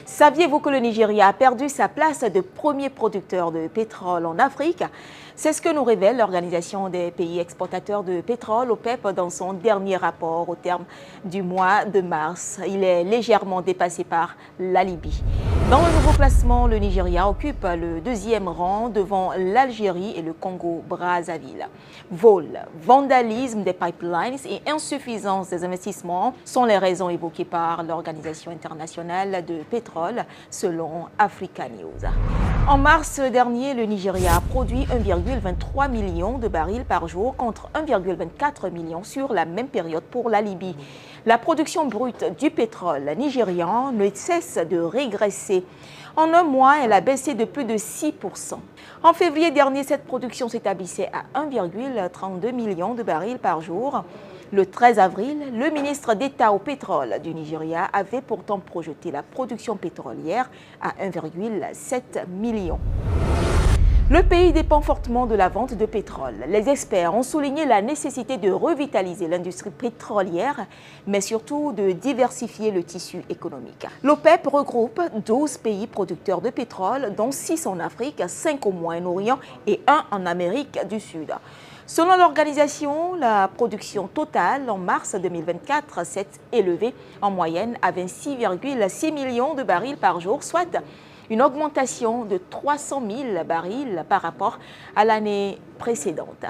Saviez-vous que le Nigeria a perdu sa place de premier producteur de pétrole en Afrique? C'est ce que nous révèle l'Organisation des pays exportateurs de pétrole, OPEP, dans son dernier rapport au terme du mois de mars. Il est légèrement dépassé par la Libye. Dans le nouveau classement, le Nigeria occupe le deuxième rang devant l'Algérie et le Congo-Brazzaville. Vol, vandalisme des pipelines et insuffisance des investissements sont les raisons évoquées par l'Organisation internationale de pétrole, selon Africa News. En mars dernier, le Nigeria a produit 1,23 million de barils par jour contre 1,24 million sur la même période pour la Libye. La production brute du pétrole nigérian ne cesse de régresser. En un mois, elle a baissé de plus de 6%. En février dernier, cette production s'établissait à 1,32 million de barils par jour. Le 13 avril, le ministre d'État au pétrole du Nigeria avait pourtant projeté la production pétrolière à 1,7 million. Le pays dépend fortement de la vente de pétrole. Les experts ont souligné la nécessité de revitaliser l'industrie pétrolière, mais surtout de diversifier le tissu économique. L'OPEP regroupe 12 pays producteurs de pétrole, dont 6 en Afrique, 5 au Moyen-Orient et 1 en Amérique du Sud. Selon l'organisation, la production totale en mars 2024 s'est élevée en moyenne à 26,6 millions de barils par jour, soit une augmentation de 300 000 barils par rapport à l'année précédente.